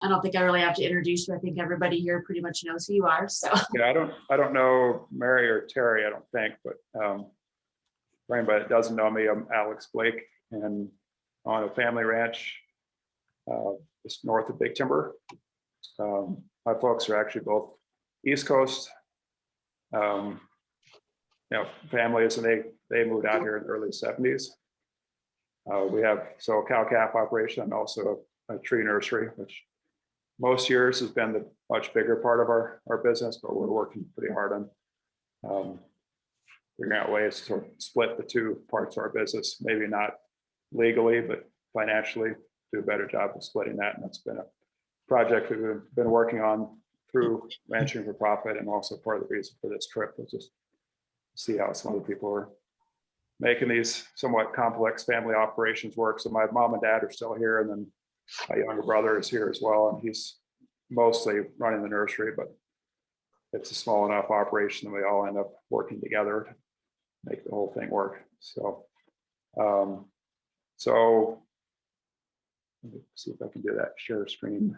I don't think I really have to introduce you. I think everybody here pretty much knows who you are. So Yeah, I don't know Mary or Terry, I don't think, but for anybody that doesn't know me, I'm Alex Blake, and on a family ranch just north of Big Timber. My folks are actually both East Coast, families, and they moved out here in the early 70s. We have a cow calf operation and also a tree nursery, which most years has been the much bigger part of our business, but we're working pretty hard on figuring out ways to split the two parts of our business, maybe not legally, but financially do a better job of splitting that. And that's been a project we've been working on through Ranching for Profit, and also part of the reason for this trip was just see how some other people are making these somewhat complex family operations work. So my mom and dad are still here, and then my younger brother is here as well, and he's mostly running the nursery, but it's a small enough operation that we all end up working together to make the whole thing work. So, let me see if I can do that share screen.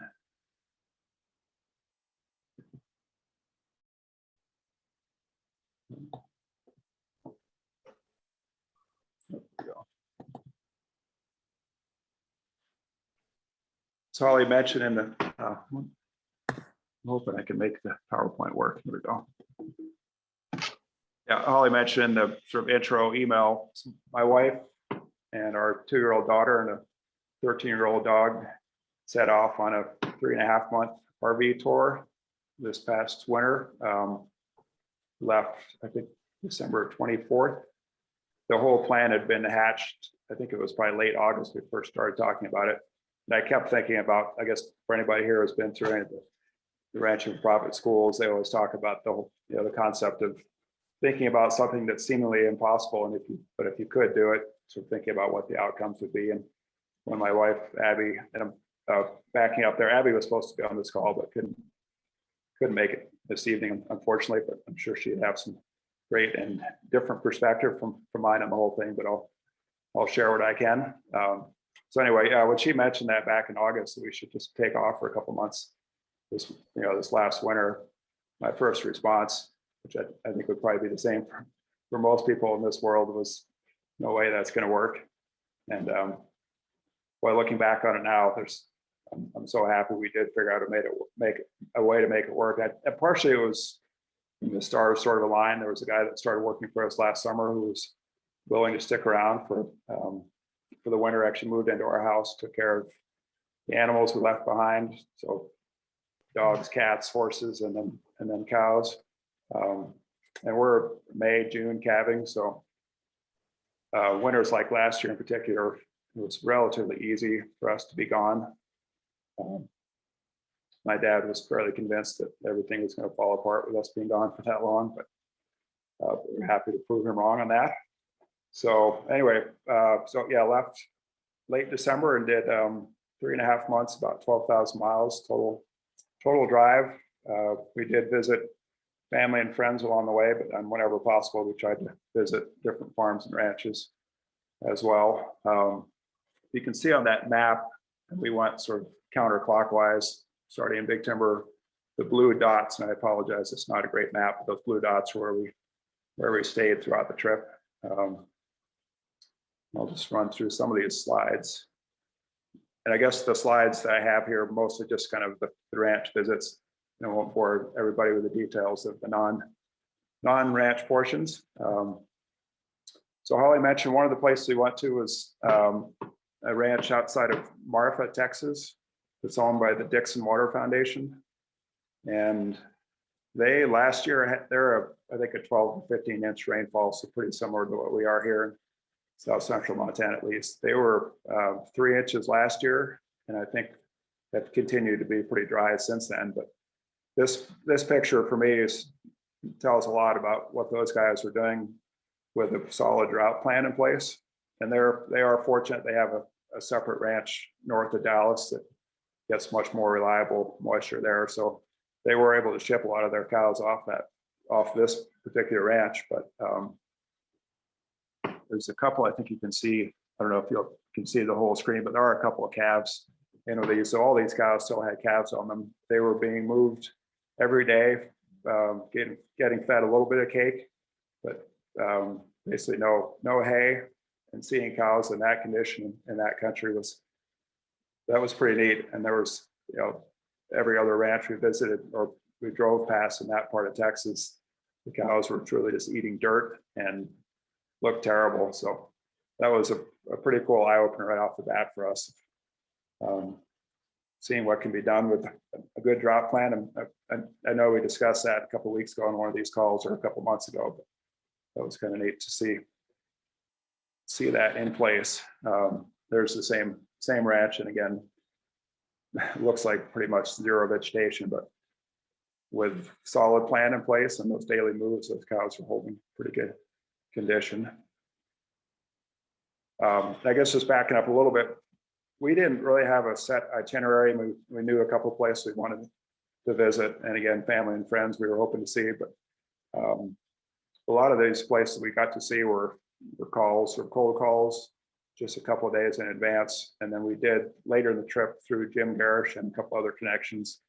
There we go. So Holly mentioned in the, I'm hoping I can make the PowerPoint work. Here we go. Yeah, Holly mentioned in the sort of intro email, my wife and our 2-year-old daughter and a 13-year-old dog set off on a 3.5-month RV tour this past winter. Left, I think, December 24th. The whole plan had been hatched. I think it was probably late August we first started talking about it. And I kept thinking about, I guess for anybody here who's been through any of the Ranching for Profit schools, they always talk about the whole, the concept of thinking about something that's seemingly impossible, and if you could do it, sort of thinking about what the outcomes would be. And when my wife Abby, and I'm backing up there, Abby was supposed to be on this call but couldn't make it this evening, unfortunately. But I'm sure she'd have some great and different perspective from mine on the whole thing. But I'll share what I can. So anyway, when she mentioned that back in August, that we should just take off for a couple months this last winter, my first response, which I think would probably be the same for most people in this world, was no way that's going to work. And well, looking back on it now, I'm so happy we did figure out a way to make it work. And partially it was the stars sort of aligned. There was a guy that started working for us last summer who was willing to stick around for the winter, actually moved into our house, took care of the animals we left behind. So dogs, cats, horses, and then cows. And we're May, June calving. So winters like last year in particular, it was relatively easy for us to be gone. My dad was fairly convinced that everything was going to fall apart with us being gone for that long, but we're happy to prove him wrong on that. So anyway, left late December and did 3.5 months, about 12,000 miles total drive. We did visit family and friends along the way, but whenever possible, we tried to visit different farms and ranches as well. You can see on that map, we went sort of counterclockwise, starting in Big Timber. The blue dots, and I apologize, it's not a great map, but those blue dots were where we stayed throughout the trip. I'll just run through some of these slides. And I guess the slides that I have here are mostly just kind of the ranch visits. I won't bore everybody with the details of the non-ranch portions. So Holly mentioned one of the places we went to was a ranch outside of Marfa, Texas. It's owned by the Dixon Water Foundation. And they last year, they're I think a 12 to 15 inch rainfall, so pretty similar to what we are here in South Central Montana at least. They were 3 inches last year, and I think have continued to be pretty dry since then. But this picture for me tells a lot about what those guys were doing with a solid drought plan in place. And they are fortunate they have a separate ranch north of Dallas that gets much more reliable moisture there. So they were able to ship a lot of their cows off this particular ranch. But there's a couple, I think you can see, I don't know if you can see the whole screen, but there are a couple of calves you know, all these cows still had calves on them. They were being moved every day, getting fed a little bit of cake, but basically no hay. And seeing cows in that condition in that country was pretty neat. And there was, you know, every other ranch we visited or we drove past in that part of Texas, the cows were truly just eating dirt and looked terrible. So that was a pretty cool eye opener right off the bat for us. Seeing what can be done with a good drop plan. And I know we discussed that a couple of weeks ago on one of these calls or a couple of months ago, but that was kind of neat to see that in place. There's the same ranch, and again, looks like pretty much zero vegetation, but with solid plan in place and those daily moves, those cows are holding pretty good condition. I guess just backing up a little bit, we didn't really have a set itinerary. We knew a couple of places we wanted to visit, and again, family and friends we were hoping to see, but a lot of these places we got to see were calls or cold calls just a couple of days in advance. And then we did later in the trip through Jim Garish and a couple other connections,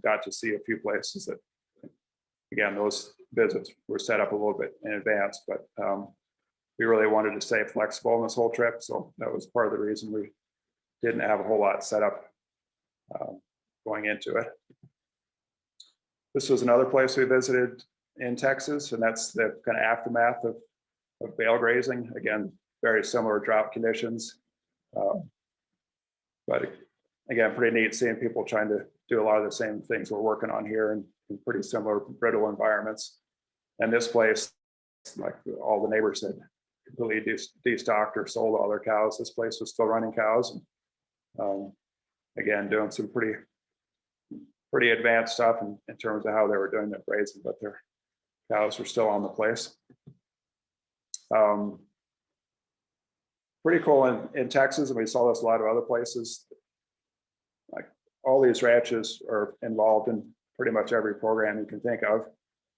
got to see a few places that, again, those visits were set up a little bit in advance, but we really wanted to stay flexible in this whole trip. So that was part of the reason we didn't have a whole lot set up going into it. This was another place we visited in Texas, and that's the kind of aftermath of bale grazing. Again, very similar drought conditions. But again, pretty neat seeing people trying to do a lot of the same things we're working on here in pretty similar brittle environments. And this place, like all the neighbors had completely destocked or sold all their cows. This place was still running cows. And, again, doing some pretty advanced stuff in terms of how they were doing their grazing, but their cows were still on the place. Pretty cool in Texas, and we saw this a lot of other places. Like all these ranches are involved in pretty much every program you can think of.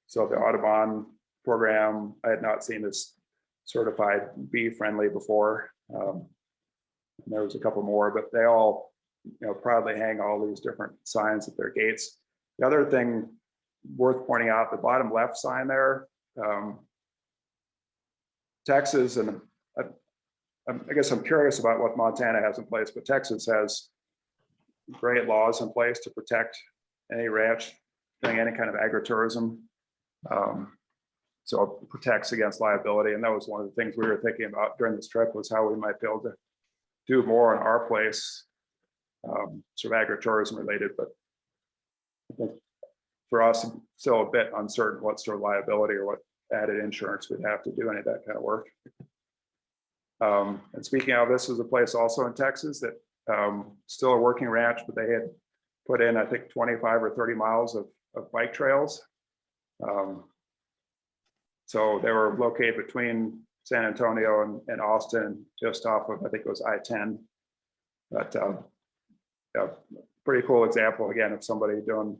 So the Audubon program, I had not seen this certified bee friendly before. And there was a couple more, but they all, you know, proudly hang all these different signs at their gates. The other thing worth pointing out, the bottom left sign there, Texas, and I guess I'm curious about what Montana has in place, but Texas has great laws in place to protect any ranch doing any kind of agritourism. So it protects against liability. And that was one of the things we were thinking about during this trip, was how we might be able to do more in our place, sort of agritourism related. But I think for us, still a bit uncertain what sort of liability or what added insurance we'd have to do any of that kind of work. And speaking of, this is a place also in Texas that still a working ranch, but they had put in, I think, 25 or 30 miles of bike trails. So they were located between San Antonio and Austin, just off of, I think it was I-10. But yeah, pretty cool example, again, of somebody doing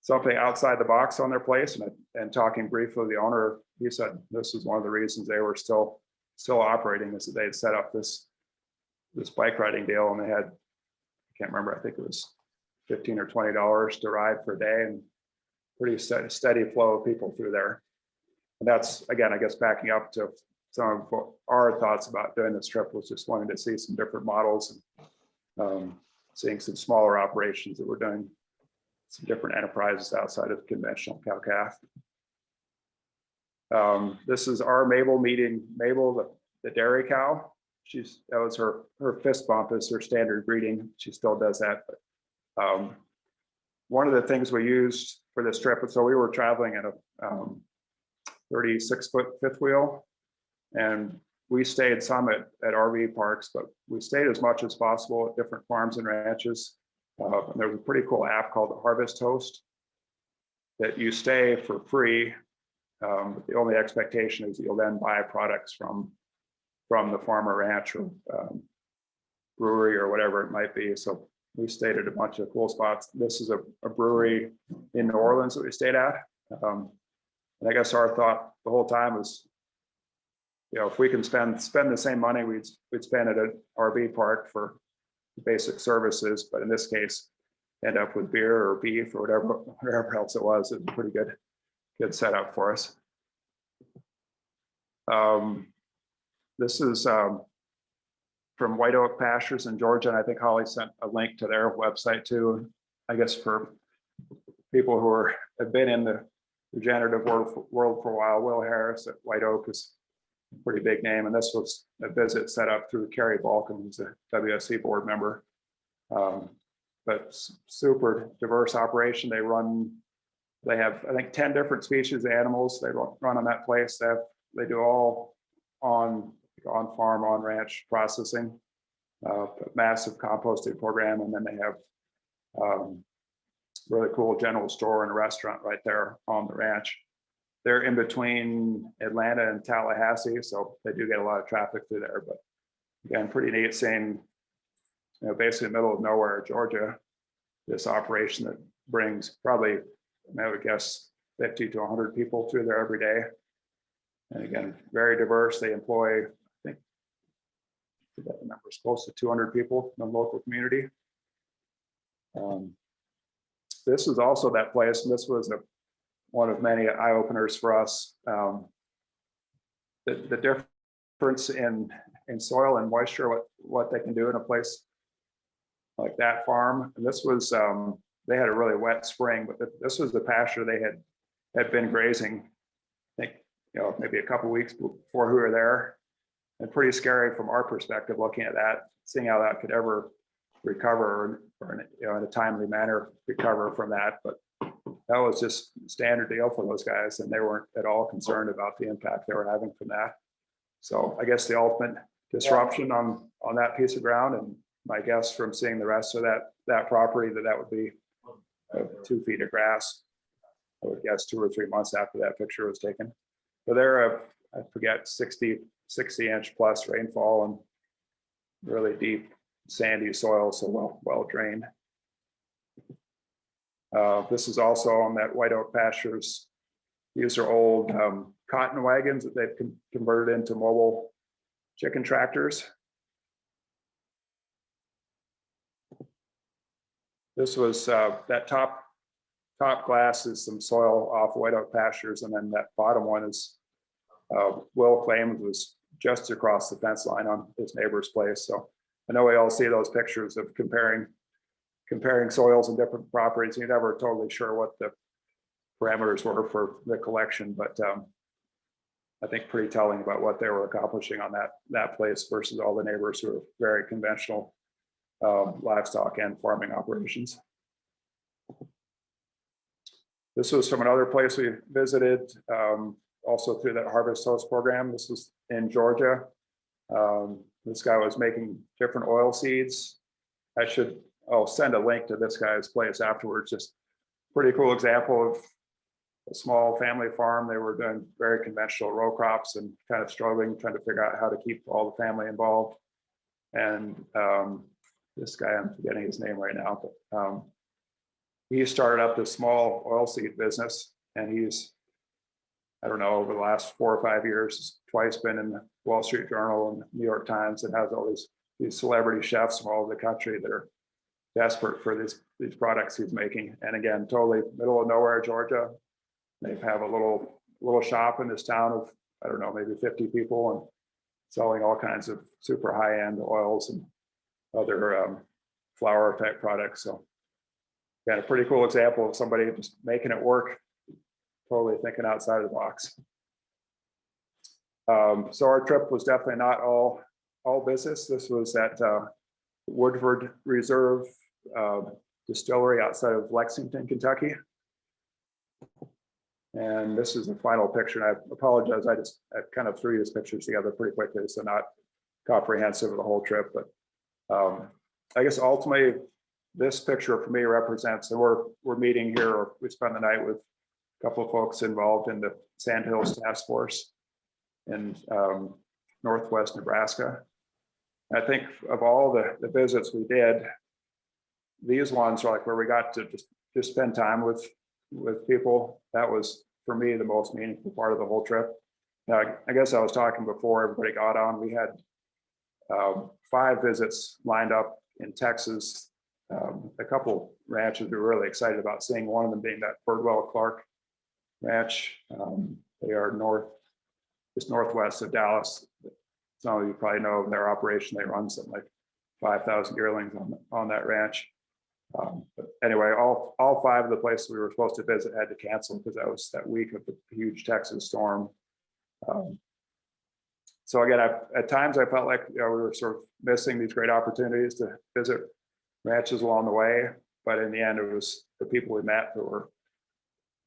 something outside the box on their place. And talking briefly with the owner, he said this was one of the reasons they were still operating, is that they had set up this bike riding deal, and they had, I can't remember, I think it was $15 or $20 to ride per day, and pretty steady flow of people through there. And that's, again, I guess backing up to some of our thoughts about doing this trip, was just wanting to see some different models and seeing some smaller operations that were doing some different enterprises outside of conventional cow-calf. This is our Mabel meeting Mabel, the dairy cow. That was her fist bump is her standard greeting. She still does that. But one of the things we used for this trip, so we were traveling in a 36-foot fifth wheel, and we stayed some at RV parks, but we stayed as much as possible at different farms and ranches. And there was a pretty cool app called the Harvest Host that you stay for free. But the only expectation is you'll then buy products from the farmer, ranch, or brewery, or whatever it might be. So we stayed at a bunch of cool spots. This is a brewery in New Orleans that we stayed at. And I guess our thought the whole time was, you know, if we can spend the same money we'd spend at an RV park for, basic services, but in this case, end up with beer or beef or whatever else it was. It's a pretty good setup for us. This is from White Oak Pastures in Georgia, and I think Holly sent a link to their website too. I guess for people who have been in the regenerative world for a while, Will Harris at White Oak is a pretty big name, and this was a visit set up through Carrie Balkin, who's a WSC board member. But super diverse operation. They have, I think, 10 different species of animals they run on that place. They do all on farm, on ranch processing, massive composting program, and then they have really cool general store and a restaurant right there on the ranch. They're in between Atlanta and Tallahassee, so they do get a lot of traffic through there. But again, pretty neat seeing, basically in the middle of nowhere, Georgia, this operation that brings probably, I would guess, 50 to 100 people through there every day. And again, very diverse. They employ, I think the number's close to 200 people in the local community. This is also that place, and this was one of many eye openers for us. The difference in soil and moisture, what they can do in a place like that farm. And this was, they had a really wet spring, but this was the pasture they had been grazing, I think, maybe a couple of weeks before we were there. And pretty scary from our perspective, looking at that, seeing how that could ever recover or in a timely manner recover from that. But that was just standard deal for those guys, and they weren't at all concerned about the impact they were having from that. So I guess the ultimate disruption on that piece of ground, and my guess from seeing the rest of that property, that would be 2 feet of grass. I would guess 2 or 3 months after that picture was taken. So they're I forget 60 inch plus rainfall and really deep sandy soil, so well drained. This is also on that White Oak Pastures. These are old cotton wagons that they've converted into mobile chicken tractors. This was that top glass is some soil off White Oak Pastures, and then that bottom one is Will claimed was just across the fence line on his neighbor's place. So I know we all see those pictures of comparing soils in different properties. You're never totally sure what the parameters were for the collection, but I think pretty telling about what they were accomplishing on that place versus all the neighbors who are very conventional livestock and farming operations. This was from another place we visited, also through that Harvest Host program. This was in Georgia. This guy was making different oil seeds. I'll send a link to this guy's place afterwards. Just pretty cool example of a small family farm. They were doing very conventional row crops and kind of struggling, trying to figure out how to keep all the family involved. And this guy, I'm forgetting his name right now, but he started up this small oilseed business, and he's, I don't know, over the last 4 or 5 years, twice been in the Wall Street Journal and New York Times, and has all these celebrity chefs from all over the country that are desperate for these products he's making. And again, totally middle of nowhere, Georgia. They have a little shop in this town of, I don't know, maybe 50 people, and selling all kinds of super high-end oils and other flour type products. So got a pretty cool example of somebody just making it work, totally thinking outside of the box. So our trip was definitely not all business. This was at Woodford Reserve Distillery outside of Lexington, Kentucky. And this is the final picture. And I apologize, I kind of threw these pictures together pretty quickly, so not comprehensive of the whole trip. But I guess ultimately, this picture for me represents, and we're meeting here, or we spent the night with a couple of folks involved in the Sandhills Task Force in Northwest Nebraska. I think of all the visits we did, these ones are like where we got to just spend time with people. That was, for me, the most meaningful part of the whole trip. Now, I guess I was talking before everybody got on. We had 5 visits lined up in Texas, a couple ranches we were really excited about seeing, one of them being that Birdwell Clark Ranch. They are just northwest of Dallas. Some of you probably know their operation. They run something like 5,000 yearlings on that ranch. But anyway, all 5 of the places we were supposed to visit had to cancel because that was that week of the huge Texas storm. So again, at times I felt like we were sort of missing these great opportunities to visit ranches along the way. But in the end, it was the people we met that were,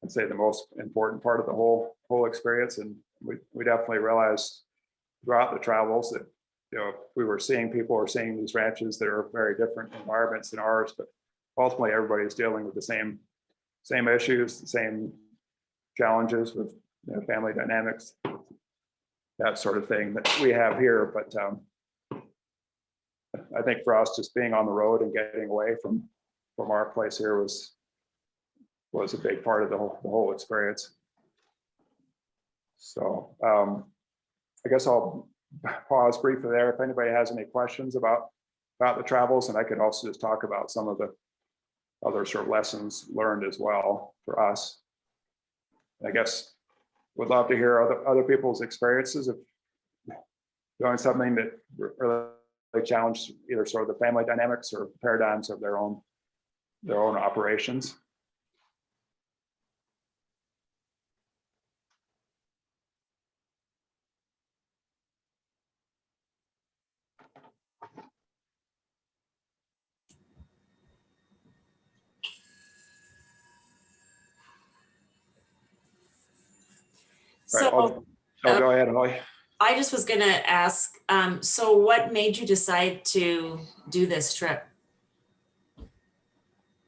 I'd say, the most important part of the whole experience. And we definitely realized throughout the travels that we were seeing people or seeing these ranches that are very different environments than ours, but ultimately everybody's dealing with the same issues, the same challenges with family dynamics, that sort of thing that we have here. But I think for us, just being on the road and getting away from our place here was a big part of the whole experience. So I guess I'll pause briefly there if anybody has any questions about the travels, and I could also just talk about some of the other sort of lessons learned as well for us. I guess would love to hear other people's experiences of doing something that really challenged either sort of the family dynamics or paradigms of their own operations. So Go ahead, Holly. I just was gonna ask, so what made you decide to do this trip?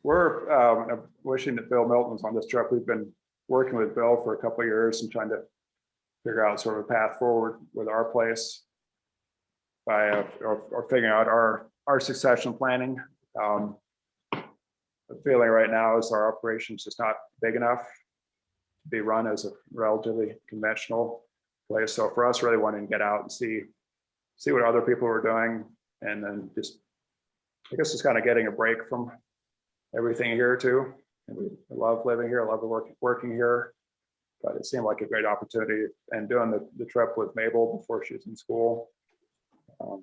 We're wishing that Bill Milton was on this trip. We've been working with Bill for a couple of years and trying to figure out sort of a path forward with our place by or figuring out our succession planning. The feeling right now is our operation's just not big enough to be run as a relatively conventional place. So for us, really wanting to get out and see what other people were doing, and then just, I guess, just kind of getting a break from everything here too. And we love living here, I love working here, but it seemed like a great opportunity. And doing the trip with Mabel before she was in school, I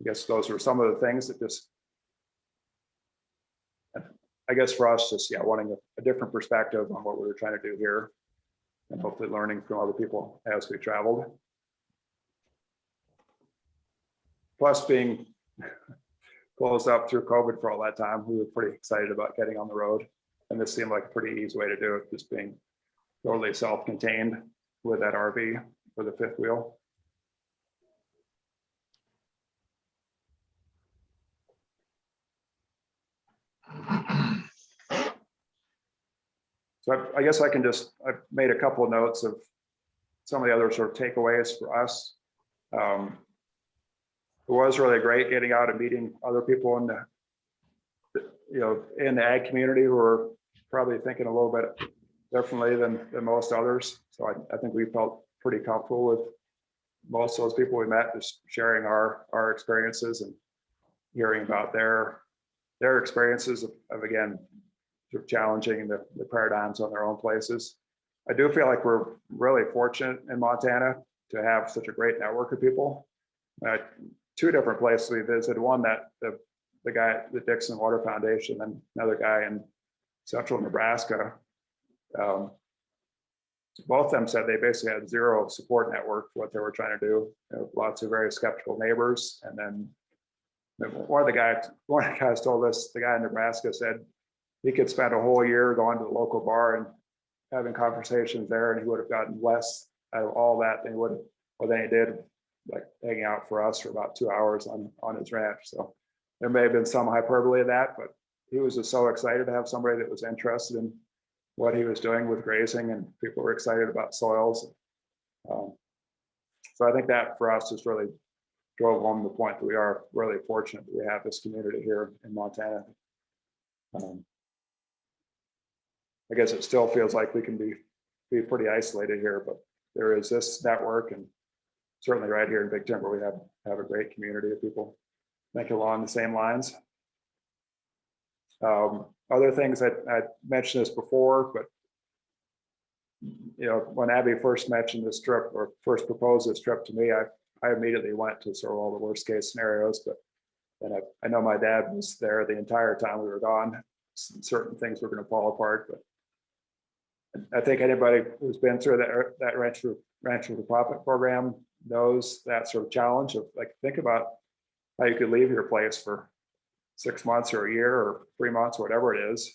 guess those were some of the things that just, I guess for us, just wanting a different perspective on what we were trying to do here, and hopefully learning from other people as we traveled. Plus, being closed up through COVID for all that time, we were pretty excited about getting on the road, and this seemed like a pretty easy way to do it, just being totally self-contained with that RV for the fifth wheel. So I guess I've made a couple of notes of some of the other sort of takeaways for us. It was really great getting out and meeting other people in the ag community who are probably thinking a little bit differently than most others. So I think we felt pretty comfortable with most of those people we met, just sharing our experiences and hearing about their experiences of again, sort of challenging the paradigms on their own places. I do feel like we're really fortunate in Montana to have such a great network of people. 2 different places we visited, one that the guy, the Dixon Water Foundation, and another guy in central Nebraska. Both of them said they basically had zero support network for what they were trying to do. Lots of very skeptical neighbors. And then one of the guys told us, the guy in Nebraska said he could spend a whole year going to the local bar and having conversations there, and he would have gotten less out of all that than he did like hanging out for us for about 2 hours on his ranch. So there may have been some hyperbole of that, but he was just so excited to have somebody that was interested in what he was doing with grazing, and people were excited about soils. So I think that for us just really drove home the point that we are really fortunate that we have this community here in Montana. I guess it still feels like we can be pretty isolated here, but there is this network, and certainly right here in Big Timber, we have a great community of people think along the same lines. Other things I mentioned this before, but when Abby first mentioned this trip or first proposed this trip to me, I immediately went to sort of all the worst case scenarios. But then I know my dad was there the entire time we were gone. Certain things were going to fall apart, but I think anybody who's been through that Ranch for Profit program knows that sort of challenge of, like, think about how you could leave your place for 6 months or a year or 3 months, whatever it is,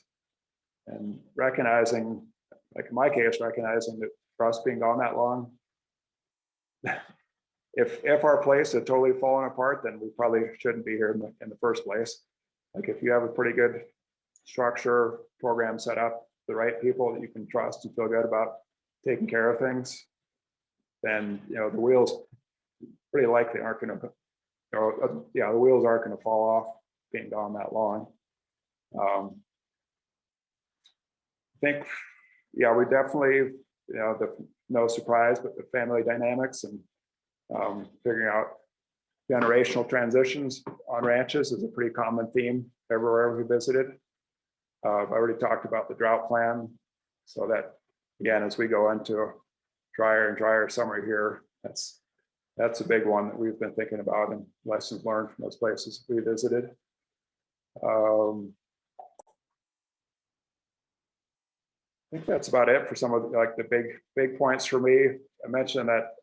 and recognizing, like in my case, recognizing that for us being gone that long, if our place had totally fallen apart, then we probably shouldn't be here in the first place. Like, if you have a pretty good structure program set up, the right people that you can trust and feel good about taking care of things, then the wheels pretty likely aren't going to, the wheels aren't going to fall off being gone that long. I think, we definitely, no surprise, but the family dynamics and figuring out generational transitions on ranches is a pretty common theme everywhere we visited. I've already talked about the drought plan, so that, again, as we go into drier and drier summer here, that's a big one that we've been thinking about and lessons learned from those places we visited. I think that's about it for some of the big points for me. I mentioned that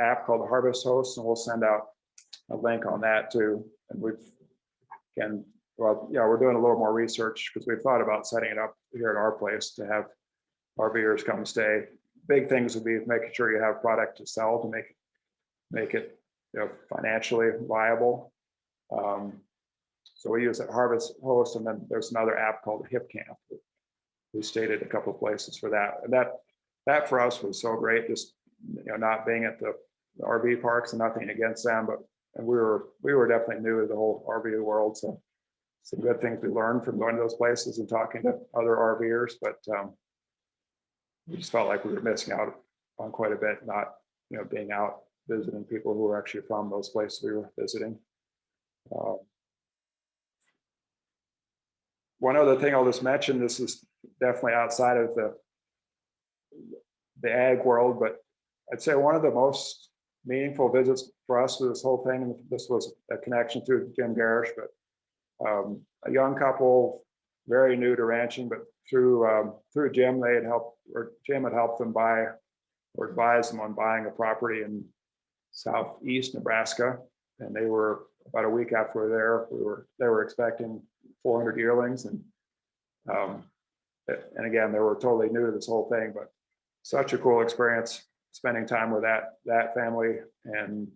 app called Harvest Host, and we'll send out a link on that too. And we're doing a little more research because we've thought about setting it up here at our place to have RVers come stay. Big things would be making sure you have product to sell to make it financially viable. So we use that Harvest Host, and then there's another app called Hip Camp. We stayed at a couple of places for that, and that for us was so great. Just not being at the RV parks, and nothing against them, but we were definitely new to the whole RV world. So some good things we learned from going to those places and talking to other RVers, but we just felt like we were missing out on quite a bit, not being out visiting people who were actually from those places we were visiting. One other thing I'll just mention, this is definitely outside of the ag world, but I'd say one of the most meaningful visits for us to this whole thing, and this was a connection through Jim Garish, but a young couple, very new to ranching, but through Jim, Jim had helped them buy or advised them on buying a property in southeast Nebraska, and they were about a week after we were there. They were expecting 400 yearlings, and again, they were totally new to this whole thing, but such a cool experience spending time with that family and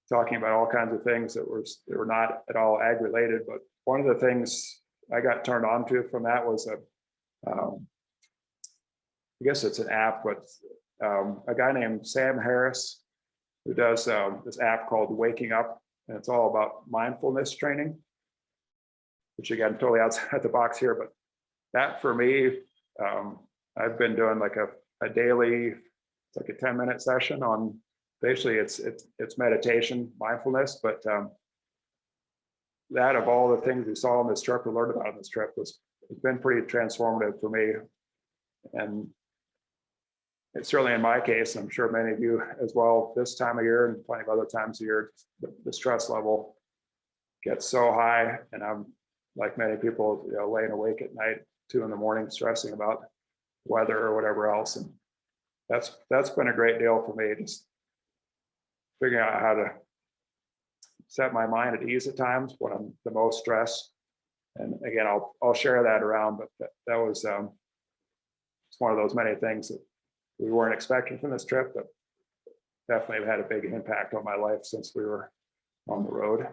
talking about all kinds of things that were not at all ag related. But one of the things I got turned on to from that was I guess it's an app, but a guy named Sam Harris, who does this app called Waking Up, and it's all about mindfulness training, which again, totally outside the box here, but that for me, I've been doing like a daily, it's like a 10-minute session on basically it's meditation, mindfulness, but that of all the things we saw on this trip or learned about on this trip it's been pretty transformative for me. And it's certainly in my case, and I'm sure many of you as well, this time of year and plenty of other times of year, the stress level gets so high, and I'm like many people, laying awake at night, 2 a.m, stressing about weather or whatever else. And that's been a great deal for me, just figuring out how to set my mind at ease at times when I'm the most stressed. And again, I'll share that around, but that was it's one of those many things that we weren't expecting from this trip, but definitely had a big impact on my life since we were on the road.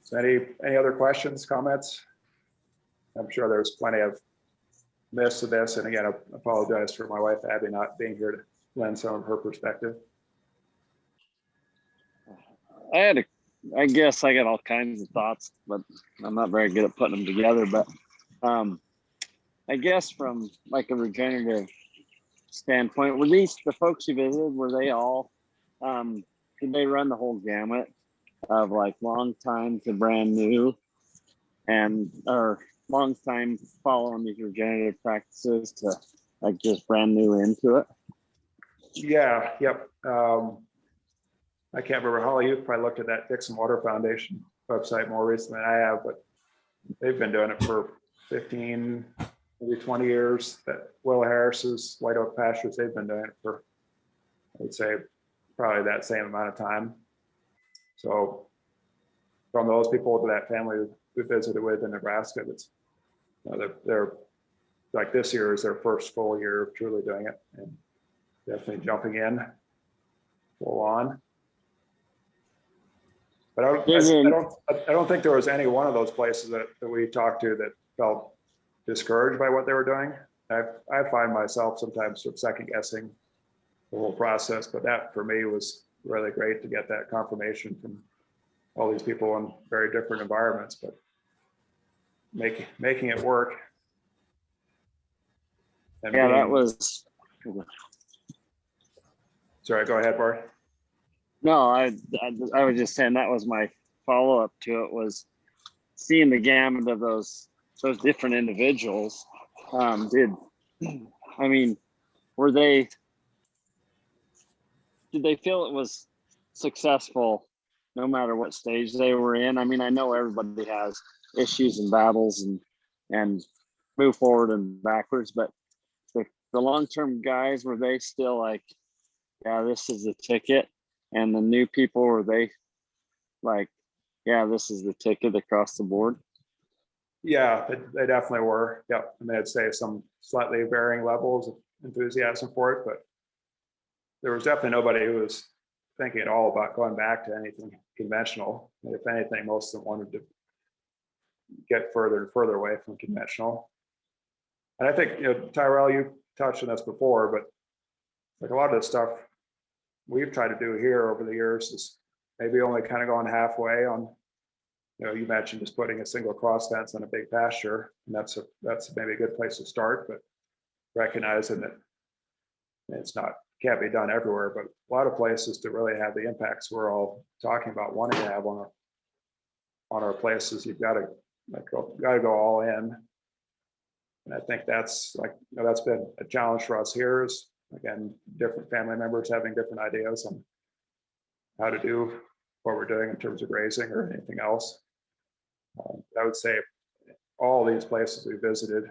So any other questions, comments? I'm sure there's plenty of myths to this. And again, I apologize for my wife, Abby, not being here to lend some of her perspective. I guess I got all kinds of thoughts, but I'm not very good at putting them together. But I guess from like a regenerative standpoint, were these the folks you visited? Were they all? Did they run the whole gamut of like long time to brand new, and or long time following these regenerative practices to like just brand new into it? Yeah, yep. I can't remember, Holly, you've probably looked at that Dixon Water Foundation website more recently than I have, but they've been doing it for 15, maybe 20 years. That Will Harris's White Oak Pastures, they've been doing it for, I would say, probably that same amount of time. So from those people to that family we visited with in Nebraska, that's, you know, they're like, this year is their first full year of truly doing it, and definitely jumping in full on. But I don't think there was any one of those places that we talked to that felt discouraged by what they were doing. I find myself sometimes sort of second guessing the whole process, but that for me was really great to get that confirmation from all these people in very different environments, but making it work. And Yeah, that was. Sorry, go ahead, Bart. No, I was just saying that was my follow up to it, was seeing the gamut of those different individuals. Did they feel it was successful no matter what stage they were in? I mean, I know everybody has issues and battles and move forward and backwards, but the long-term guys, were they still like, yeah, this is the ticket? And the new people, were they like, yeah, this is the ticket across the board? Yeah, they definitely were. Yep. I mean, I'd say some slightly varying levels of enthusiasm for it, but there was definitely nobody who was thinking at all about going back to anything conventional. And if anything, most of them wanted to get further and further away from conventional. And I think, you know, Tyrell, you touched on this before, but like a lot of the stuff we've tried to do here over the years is maybe only kind of going halfway on, you know, you mentioned just putting a single cross fence on a big pasture, and that's maybe a good place to start, but recognizing that it's not, can't be done everywhere, but a lot of places to really have the impacts we're all talking about wanting to have on our places, you've got to go all in. And I think that's like, you know, that's been a challenge for us here, is again, different family members having different ideas on how to do what we're doing in terms of grazing or anything else. I would say all these places we visited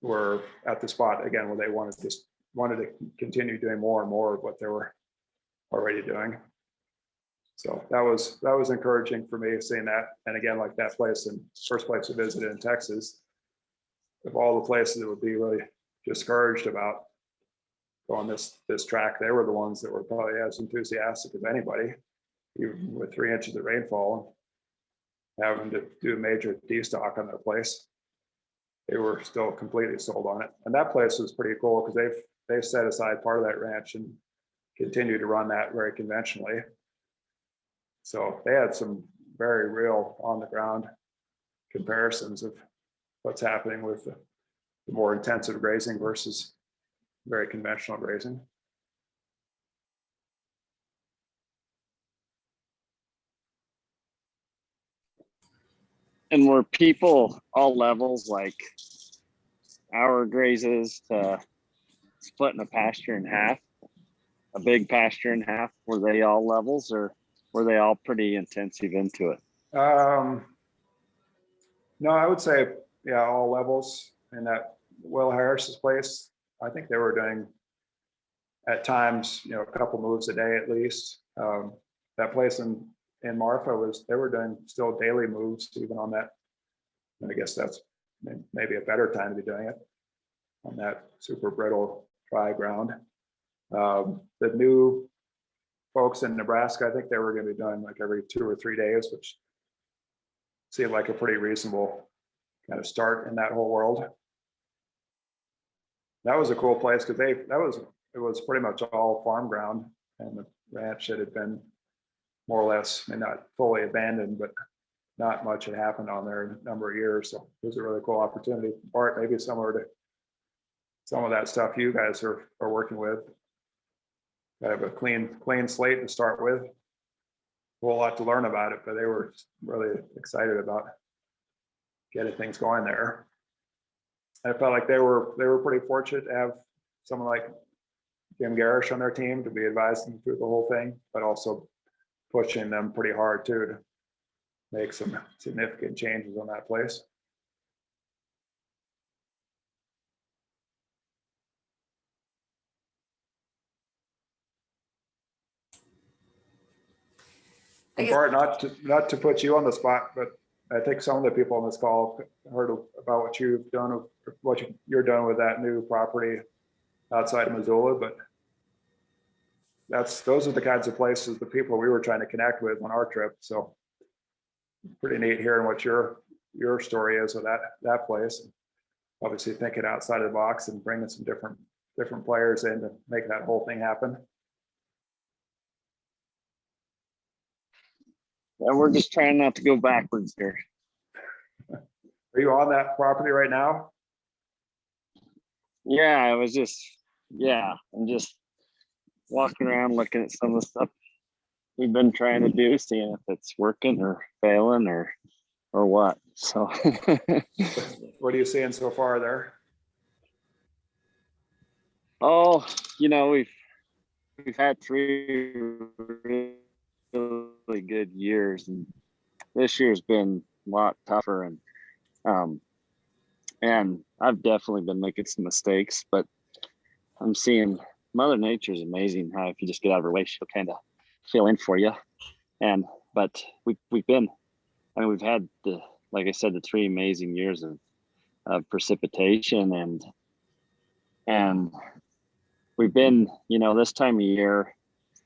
were at the spot again where they wanted to continue doing more and more of what they were already doing. So that was encouraging for me, seeing that. And again, like that place, in first place we visited in Texas, of all the places that would be really discouraged about going this track, they were the ones that were probably as enthusiastic as anybody, even with 3 inches of rainfall, having to do a major destock on their place. They were still completely sold on it. And that place was pretty cool because they've set aside part of that ranch and continue to run that very conventionally. So they had some very real on the ground comparisons of what's happening with the more intensive grazing versus very conventional grazing. And were people all levels, like hour grazes to splitting a pasture in half, a big pasture in half? Were they all levels, or were they all pretty intensive into it? No, I would say, yeah, all levels. In that Will Harris's place, I think they were doing at times, you know, a couple moves a day at least. That place in Marfa they were doing still daily moves even on that. And I guess that's maybe a better time to be doing it on that super brittle dry ground. The new folks in Nebraska, I think they were going to be doing like every 2 or 3 days, which seemed like a pretty reasonable kind of start in that whole world. That was a cool place because it was pretty much all farm ground, and the ranch that had been more or less, not fully abandoned, but not much had happened on there in a number of years. So it was a really cool opportunity. Bart, maybe similar to some of that stuff you guys are working with. Kind of a clean slate to start with. A whole lot to learn about it, but they were really excited about getting things going there. I felt like they were pretty fortunate to have someone like Jim Garish on their team to be advising through the whole thing, but also pushing them pretty hard too to make some significant changes on that place. I guess- Bart, not to put you on the spot, but I think some of the people on this call heard about what you've done, what you're doing with that new property outside of Missoula, but those are the kinds of places, the people we were trying to connect with on our trip. So pretty neat hearing what your story is with that place. Obviously thinking outside of the box and bringing some different players in to make that whole thing happen. And we're just trying not to go backwards here. Are you on that property right now? Yeah, I'm just walking around looking at some of the stuff we've been trying to do, seeing if it's working or failing or what. So What are you seeing so far there? oh, we've had 3 really good years, and this year's been a lot tougher, and I've definitely been making some mistakes, but I'm seeing Mother Nature is amazing. How if you just get out of her way, she'll kind of fill in for you. But we've had like I said, the 3 amazing years of precipitation, and we've been, this time of year,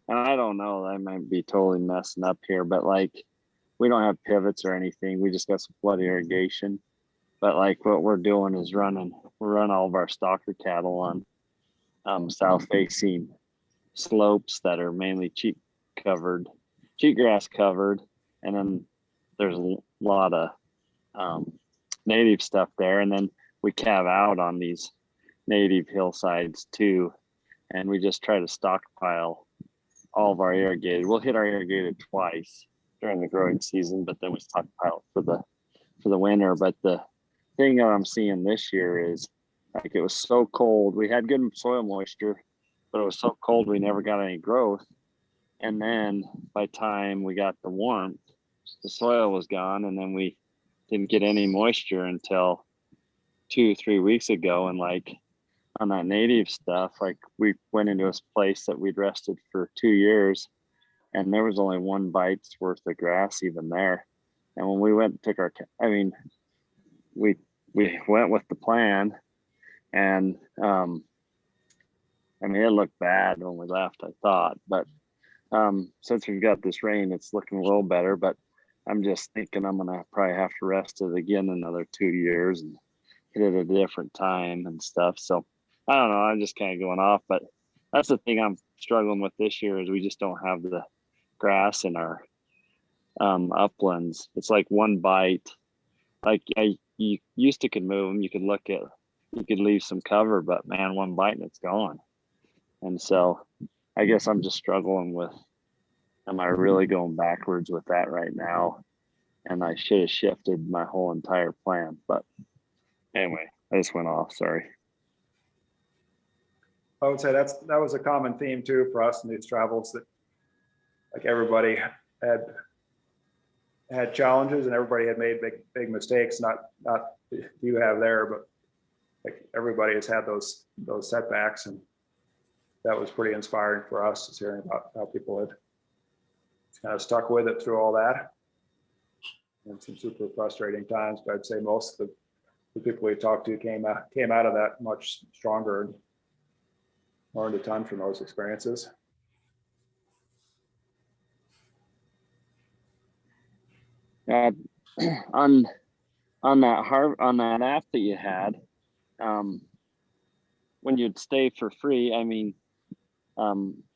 and I don't know, I might be totally messing up here, but like we don't have pivots or anything. We just got some flood irrigation. But like what we're doing is we're running all of our stocker cattle on south facing slopes that are mainly cheatgrass covered, and then there's a lot of native stuff there, and then we calve out on these native hillsides too, and we just try to stockpile all of our irrigated. We'll hit our irrigated twice during the growing season, but then we stockpile for the winter. But the thing that I'm seeing this year is like it was so cold. We had good soil moisture, but it was so cold we never got any growth. And then by the time we got the warmth, the soil was gone, and then we didn't get any moisture until 2-3 weeks ago. And like on that native stuff, like we went into a place that we'd rested for 2 years, and there was only 1 bite's worth of grass even there. And when we went and took we went with the plan, and it looked bad when we left, I thought, but since we've got this rain, it's looking a little better. But I'm just thinking I'm gonna probably have to rest it again another 2 years and hit it at a different time and stuff. So I don't know, I'm just kind of going off, but that's the thing I'm struggling with this year is we just don't have the grass in our uplands. It's like 1 bite. Like you used to could move them, you could leave some cover, but man, 1 bite and it's gone. And so I guess I'm just struggling with, am I really going backwards with that right now? And I should have shifted my whole entire plan. But anyway, I just went off, sorry. I would say that was a common theme too for us in these travels, that like everybody had challenges and everybody had made big mistakes. Not you have there, but like everybody has had those setbacks, and that was pretty inspiring for us, is hearing about how people had kind of stuck with it through all that, and some super frustrating times. But I'd say most of the people we talked to came out of that much stronger and learned a ton from those experiences. On that app that you had, when you'd stay for free,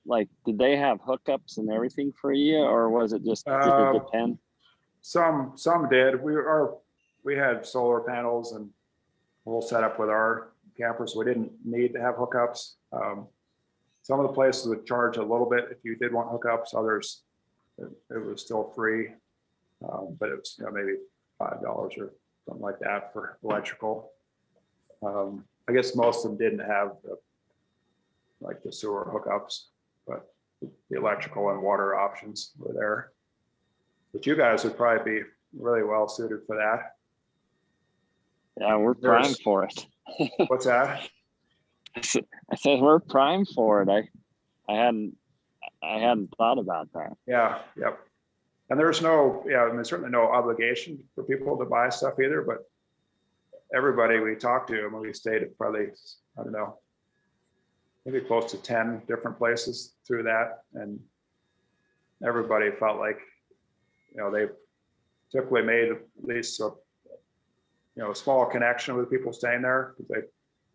like did they have hookups and everything for you, or was it just did it depend? Some did. We had solar panels and we'll set up with our campers. We didn't need to have hookups. Some of the places would charge a little bit if you did want hookups. Others, it was still free, but it was, you know, maybe $5 or something like that for electrical. I guess most of them didn't have like the sewer hookups, but the electrical and water options were there. But you guys would probably be really well suited for that. Yeah, we're primed for it. What's that? I said we're primed for it. I hadn't thought about that. Yeah, yep. And there's no, yeah, I mean, certainly no obligation for people to buy stuff either, but everybody we talked to, and we stayed at probably, I don't know, maybe close to 10 different places through that. And everybody felt like, you know, they typically made at least a, you know, a small connection with people staying there, because they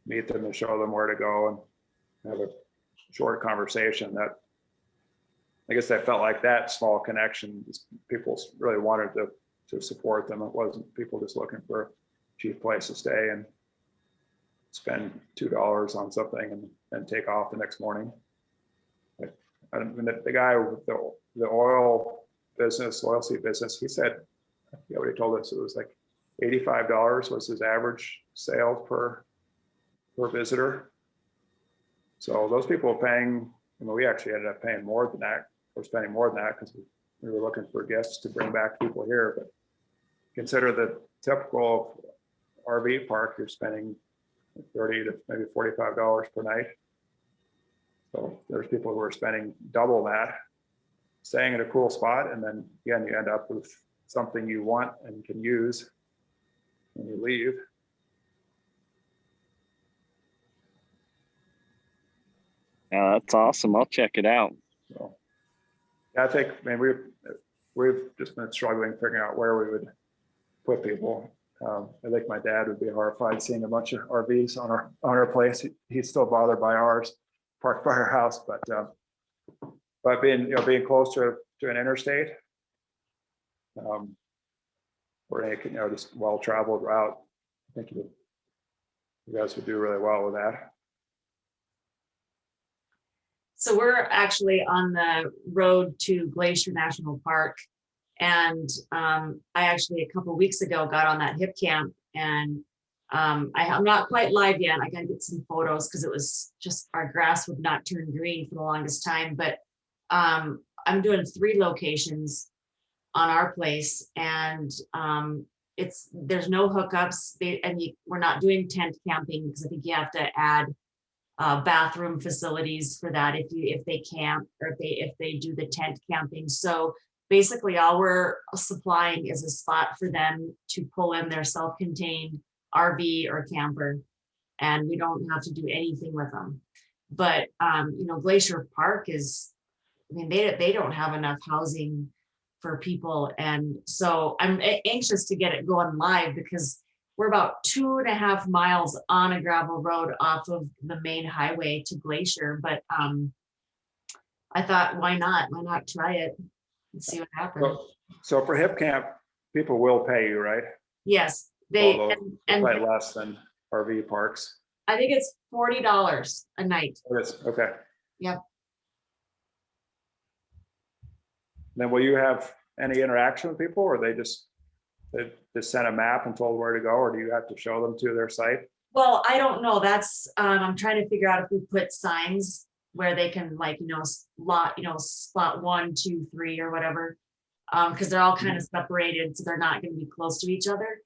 meet them and show them where to go and have a short conversation. That, I guess, I felt like that small connection, people really wanted to support them. It wasn't people just looking for a cheap place to stay and spend $2 on something and take off the next morning. I mean, the guy with the oilseed business, he said, you know, what he told us, it was like $85 was his average sales per visitor. So those people are paying, you know, we actually ended up paying more than that. We're spending more than that because we were looking for guests to bring back people here. But consider the typical RV park, you're spending $30 to maybe $45 per night. So there's people who are spending double that, staying in a cool spot, and then again, you end up with something you want and can use when you leave. Yeah, that's awesome. I'll check it out. So I think, I mean, we've just been struggling figuring out where we would put people. I think my dad would be horrified seeing a bunch of RVs on our place. He's still bothered by ours parked by our house, but being, you know, being close to an interstate, or any, you know, just well-traveled route, I think you guys would do really well with that. So we're actually on the road to Glacier National Park. And I actually, a couple of weeks ago, got on that hip camp, and I'm not quite live yet. I gotta get some photos because it was just, our grass would not turn green for the longest time. But I'm doing 3 locations on our place, and there's no hookups. We're not doing tent camping because I think you have to add bathroom facilities for that if they camp, or if they do the tent camping. So basically all we're supplying is a spot for them to pull in their self-contained RV or camper, and we don't have to do anything with them. But you know, Glacier Park is, I mean, they don't have enough housing for people, and so I'm anxious to get it going live, because we're about 2.5 miles on a gravel road off of the main highway to Glacier. But I thought, why not try it and see what happens. So for hip camp, people will pay you, right? Yes, they, Although and probably less than RV parks. I think it's $40 a night. It is, okay. Yep. Then will you have any interaction with people, or they just send a map and told where to go, or do you have to show them to their site? Well, I don't know. That's I'm trying to figure out if we put signs where they can, like, you know, spot 1, 2, 3 or whatever, because they're all kind of separated, so they're not going to be close to each other.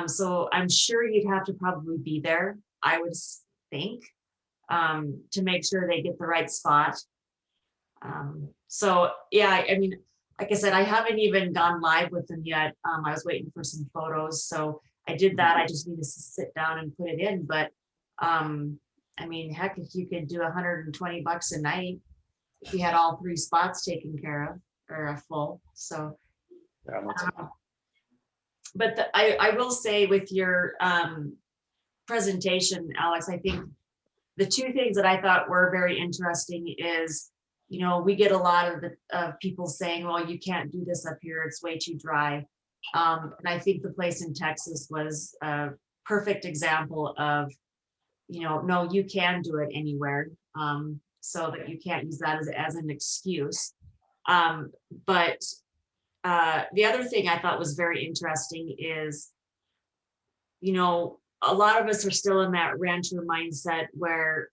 So I'm sure you'd have to probably be there, I would think, to make sure they get the right spot. So yeah, I mean, like I said, I haven't even gone live with them yet. I was waiting for some photos, so I did that. I just need to sit down and put it in. But I mean, heck, if you could do $120 a night, if you had all 3 spots taken care of, or a full. So, Yeah, but I will say, with your presentation, Alex, I think the 2 things that I thought were very interesting is, you know, we get a lot of people saying, well, you can't do this up here, it's way too dry. And I think the place in Texas was a perfect example of, no, you can do it anywhere. So that you can't use that as an excuse. But the other thing I thought was very interesting is, a lot of us are still in that rancher mindset where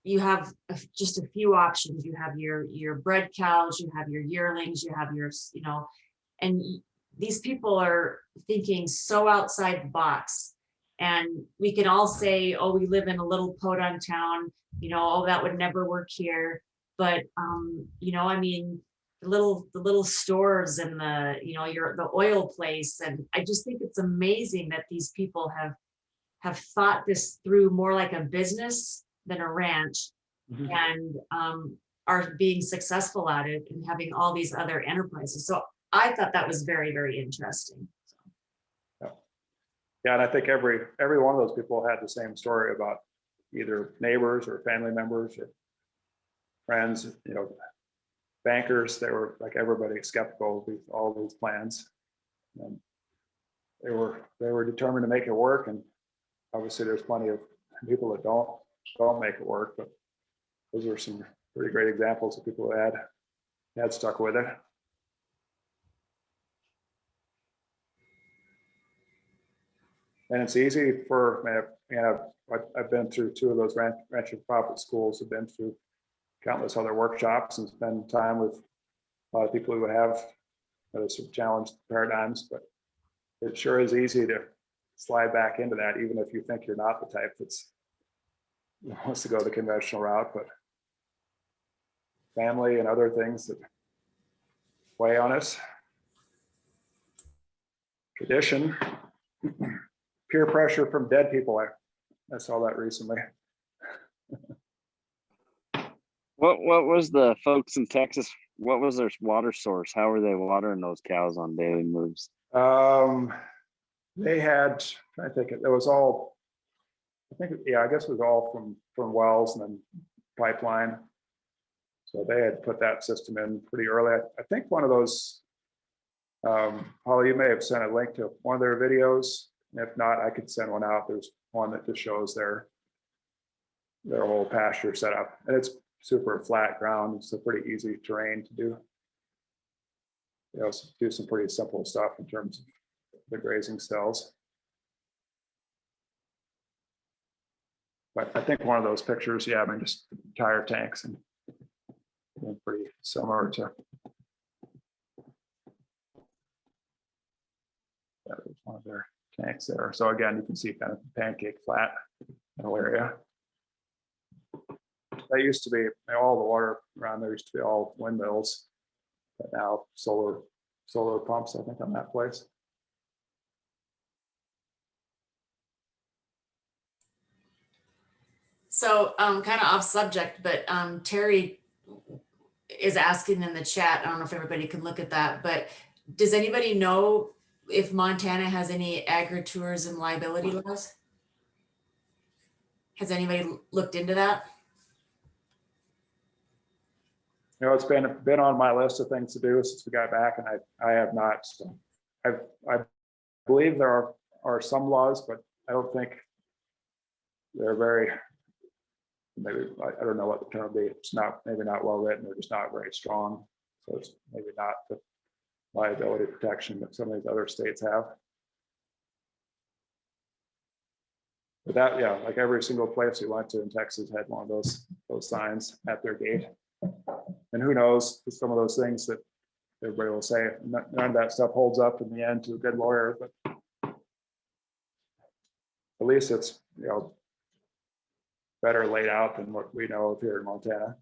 you have just a few options. You have your bred cows, you have your yearlings, you have your, and these people are thinking so outside the box. And we can all say, oh, we live in a little podunk town, oh, that would never work here. But I mean, the little stores and the oil place. And I just think it's amazing that these people have thought this through more like a business than a ranch, and are being successful at it and having all these other enterprises. So I thought that was very, very interesting. Yeah, and I think every one of those people had the same story about either neighbors or family members or friends, bankers. They were like everybody skeptical of all these plans, and they were determined to make it work. And obviously, there's plenty of people that don't make it work, but those are some pretty great examples of people who had stuck with it. And it's easy for, I've been through 2 of those rancher profit schools. I've been through countless other workshops and spend time with a lot of people who have those sort of challenged paradigms. But it sure is easy to slide back into that, even if you think you're not the type that wants to go the conventional route. But family and other things that weigh on us, tradition, peer pressure from dead people. I saw that recently. What was the folks in Texas? What was their water source? How were they watering those cows on daily moves? They had, I think it was all, I guess it was all from wells and then pipeline. So they had put that system in pretty early. I think one of those, Holly, you may have sent a link to one of their videos. If not, I could send one out. There's one that just shows their whole pasture setup, and it's super flat ground. It's a pretty easy terrain to do. Do some pretty simple stuff in terms of the grazing cells. But I think one of those pictures, yeah, I mean, just tire tanks and pretty similar to. That was one of their tanks there. So again, you can see kind of pancake flat area. That used to be all the water around there used to be all windmills, but now solar pumps, I think, on that place. So kind of off subject, but Terry is asking in the chat, I don't know if everybody can look at that, but does anybody know if Montana has any agritourism liability laws? Has anybody looked into that? It's been on my list of things to do since we got back, and I have not. So I believe there are some laws, but I don't think they're very, maybe, I don't know what the term be. It's maybe not well written, or just not very strong. So it's maybe not the liability protection that some of these other states have. But that, yeah, like every single place we went to in Texas had one of those signs at their gate. And who knows, some of those things that everybody will say, none of that stuff holds up in the end to a good lawyer, but at least it's, better laid out than what we know of here in Montana.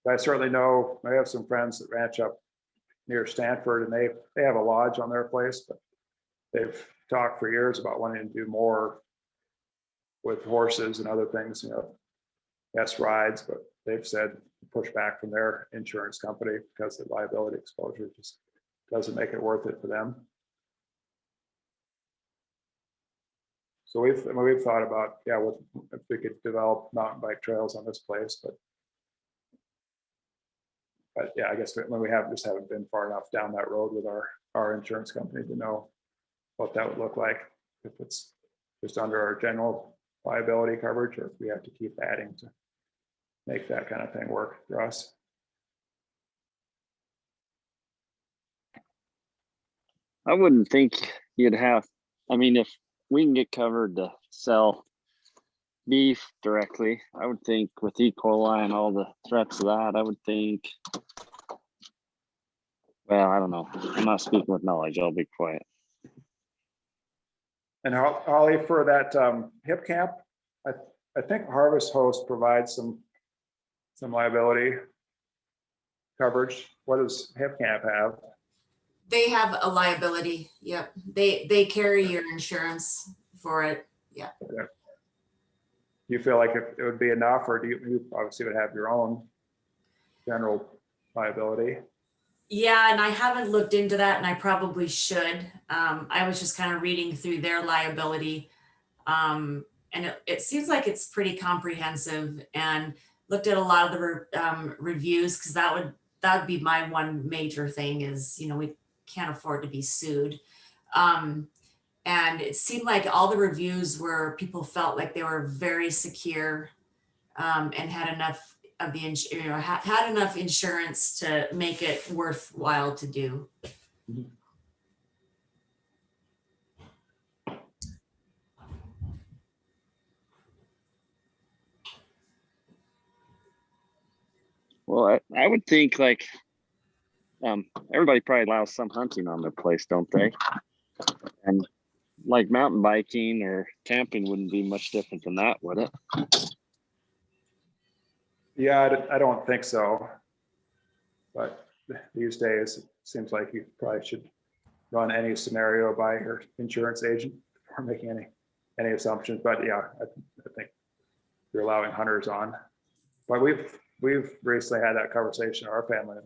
But I certainly know, I have some friends that ranch up near Stanford, and they have a lodge on their place, but they've talked for years about wanting to do more with horses and other things, yes, rides, but they've said push back from their insurance company because the liability exposure just doesn't make it worth it for them. So we've thought about, if we could develop mountain bike trails on this place, but But yeah, I guess when we just haven't been far enough down that road with our insurance company to know what that would look like, if it's just under our general liability coverage, or if we have to keep adding to make that kind of thing work for us. I wouldn't think you'd have, I mean, if we can get covered to sell beef directly, I would think with E. coli and all the threats of that, I would think, well, I don't know. I'm not speaking with knowledge. I'll be quiet. And Holly, for that hip camp, I think Harvest Host provides some liability coverage. What does hip camp have? They have a liability. Yep. They carry your insurance for it. Yeah. Do you feel like it would be enough, or do you obviously would have your own general liability? Yeah, and I haven't looked into that, and I probably should. I was just kind of reading through their liability, and it seems like it's pretty comprehensive. And looked at a lot of the reviews, because that would be my one major thing is, we can't afford to be sued. And it seemed like all the reviews were people felt like they were very secure, and had enough of the had enough insurance to make it worthwhile to do. Well, I would think like everybody probably allows some hunting on their place, don't they? And like mountain biking or camping wouldn't be much different than that, would it? Yeah, I don't think so. But these days, it seems like you probably should run any scenario by your insurance agent before making any assumptions. But yeah, I think you're allowing hunters on. But we've recently had that conversation in our family.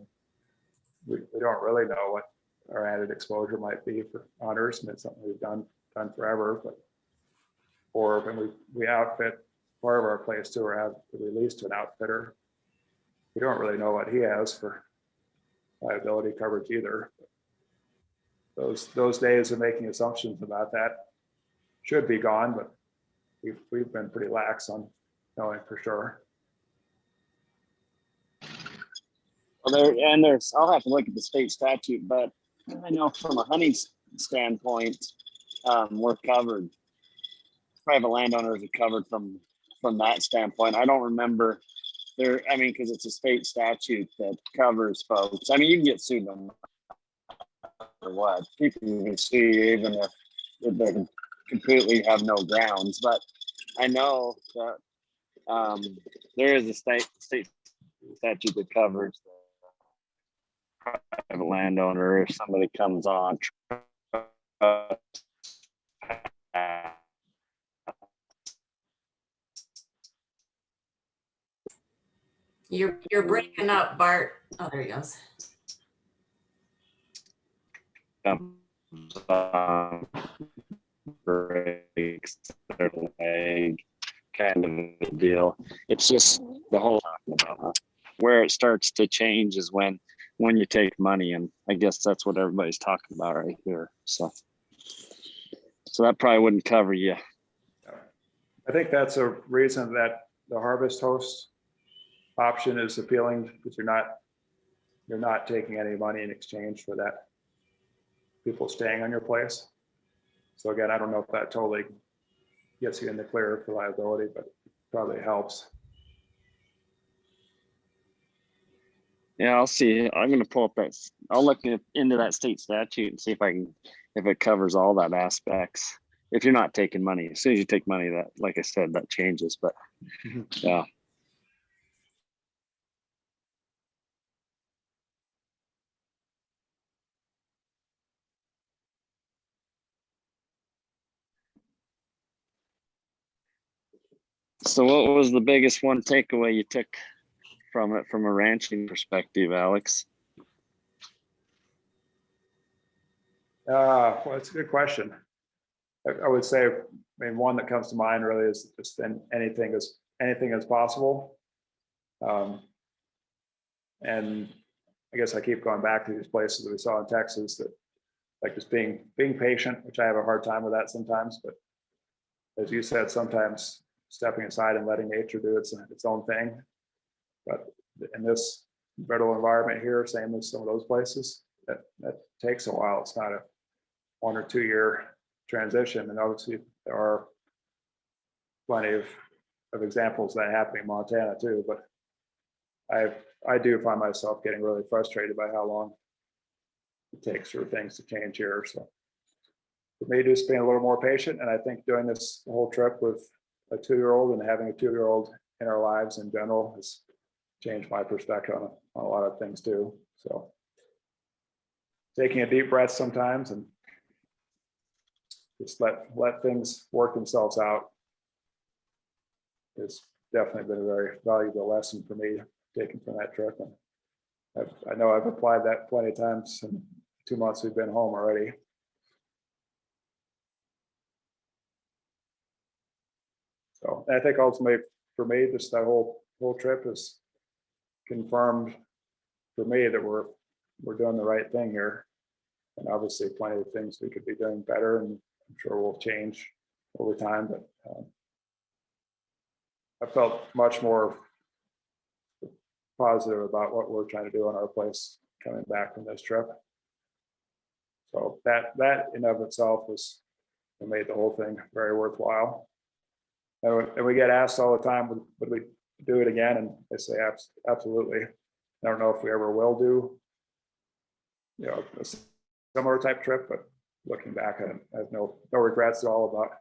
We don't really know what our added exposure might be for hunters, and it's something we've done forever. But or when we outfit part of our place too, or have released to an outfitter, we don't really know what he has for liability coverage either. Those days of making assumptions about that should be gone, but we've been pretty lax on knowing for sure. Well, I'll have to look at the state statute, but I know from a hunting standpoint, we're covered. Private landowners are covered from that standpoint. I don't remember there. I mean, because it's a state statute that covers folks. I mean, you can get sued no matter what. People can sue you even if they completely have no grounds. But I know that there is a state statute that covers the private landowner if somebody comes on. You're breaking up, Bart. Oh, there he goes. Breaks their leg, kind of a deal. It's just the whole talking about where it starts to change is when you take money, and I guess that's what everybody's talking about right here. So that probably wouldn't cover you. I think that's a reason that the Harvest Host option is appealing, because you're not taking any money in exchange for that people staying on your place. So again, I don't know if that totally gets you in the clear for liability, but it probably helps. Yeah, I'll see. I'm going to pull up I'll look into that state statute and see if it covers all that aspects. If you're not taking money, as soon as you take money, that, like I said, that changes. But yeah. So what was the biggest one takeaway you took from it from a ranching perspective, Alex? Well, it's a good question. I would say, one that comes to mind really is just anything is possible. And I guess I keep going back to these places that we saw in Texas, that like just being patient, which I have a hard time with that sometimes, but as you said, sometimes stepping aside and letting nature do its own thing. But in this brittle environment here, same as some of those places, that takes a while. It's not a 1 or 2 year transition. And obviously there are plenty of examples that happen in Montana too, but I do find myself getting really frustrated by how long it takes for things to change here. So for me, just being a little more patient, and I think doing this whole trip with a 2-year-old and having a 2-year-old in our lives in general has changed my perspective on a lot of things too. So taking a deep breath sometimes and just let things work themselves out. It's definitely been a very valuable lesson for me taken from that trip. And I know I've applied that plenty of times in 2 months we've been home already. So I think ultimately for me, just that whole trip has confirmed for me that we're doing the right thing here. And obviously plenty of things we could be doing better, and I'm sure will change over time, but I felt much more positive about what we're trying to do on our place coming back from this trip. So that in of itself was made the whole thing very worthwhile. And we get asked all the time, would we do it again? And I say absolutely. I don't know if we ever will do, a similar type trip, but looking back, I have no regrets at all about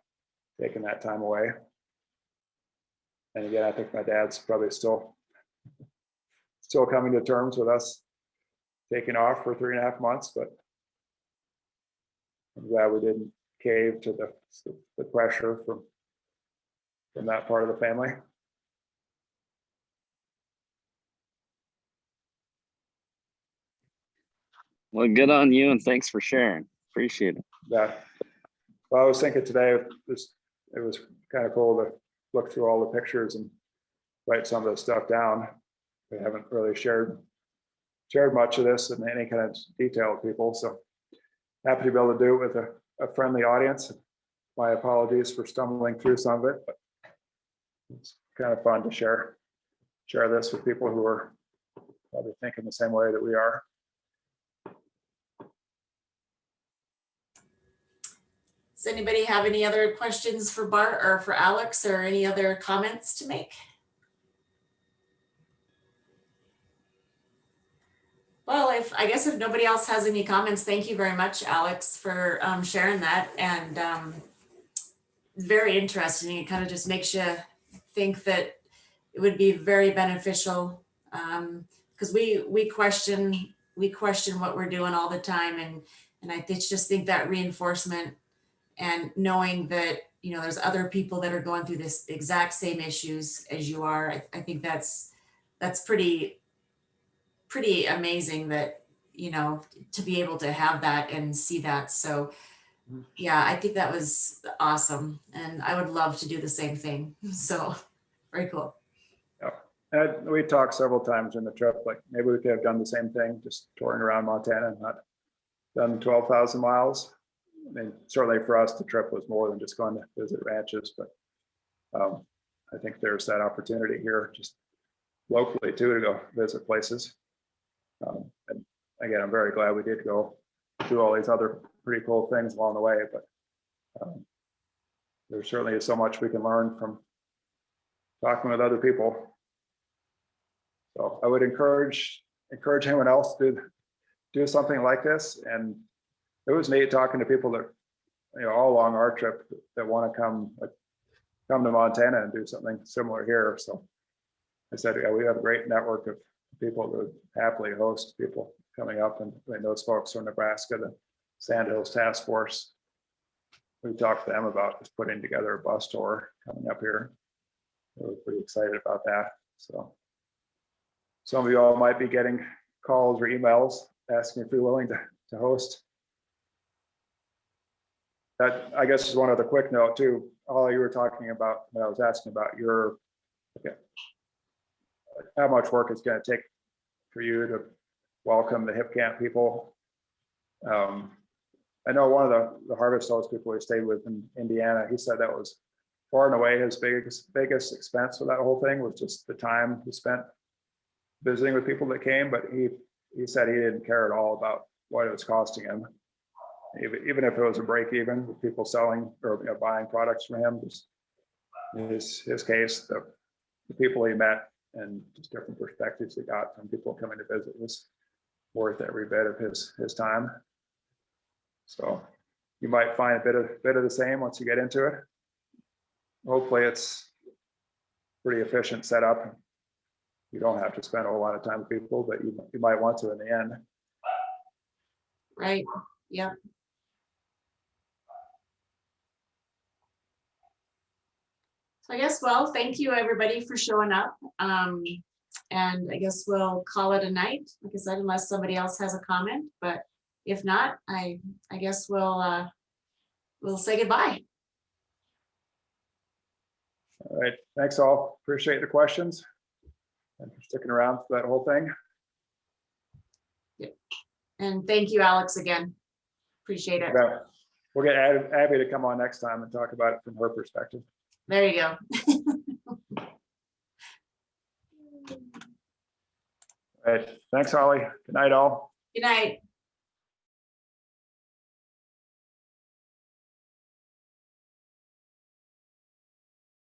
taking that time away. And again, I think my dad's probably still coming to terms with us taking off for 3.5 months, but I'm glad we didn't cave to the pressure from that part of the family. Well, good on you, and thanks for sharing. Appreciate it. Yeah. Well, I was thinking today, it was kind of cool to look through all the pictures and write some of the stuff down. We haven't really shared much of this in any kind of detail with people, so happy to be able to do it with a friendly audience. My apologies for stumbling through some of it, but it's kind of fun to share this with people who are probably thinking the same way that we are. Does anybody have any other questions for Bart or for Alex, or any other comments to make? Well, I guess if nobody else has any comments, thank you very much, Alex, for sharing that. And very interesting. It kind of just makes you think that it would be very beneficial, because we question what we're doing all the time, and I just think that reinforcement and knowing that there's other people that are going through this exact same issues as you are, I think that's pretty amazing that to be able to have that and see that. So yeah, I think that was awesome, and I would love to do the same thing. So very cool. Yeah, and we talked several times in the trip, like maybe we could have done the same thing, just touring around Montana and not done 12,000 miles. I mean, certainly for us, the trip was more than just going to visit ranches, but I think there's that opportunity here just locally too, to go visit places. And again, I'm very glad we did go do all these other pretty cool things along the way, but there certainly is so much we can learn from talking with other people. So I would encourage anyone else to do something like this. And it was neat talking to people that, all along our trip that want to come to Montana and do something similar here. So I said, yeah, we have a great network of people that would happily host people coming up, and those folks from Nebraska, the Sandhills Task Force. We talked to them about just putting together a bus tour coming up here. They were pretty excited about that. So some of you all might be getting calls or emails asking if you're willing to host. That, I guess, is one other quick note too. All you were talking about when I was asking about how much work it's going to take for you to welcome the hip camp people. I know one of the harvest host people we stayed with in Indiana, he said that was far and away his biggest expense for that whole thing was just the time he spent visiting with people that came, but he said he didn't care at all about what it was costing him. Even if it was a break even with people selling or buying products from him, just in his case, the people he met and just different perspectives he got from people coming to visit was worth every bit of his time. So you might find a bit of the same once you get into it. Hopefully it's pretty efficient setup. You don't have to spend a whole lot of time with people, but you might want to in the end. Right. Yeah. So I guess, well, thank you everybody for showing up. And I guess we'll call it a night, like I said, unless somebody else has a comment, but if not, I guess we'll say goodbye. All right, thanks all. Appreciate the questions and for sticking around for that whole thing. And thank you, Alex, again. Appreciate it. Yeah. We'll get Abby to come on next time and talk about it from her perspective. There you go. All right, thanks, Holly. Good night, all. Good night.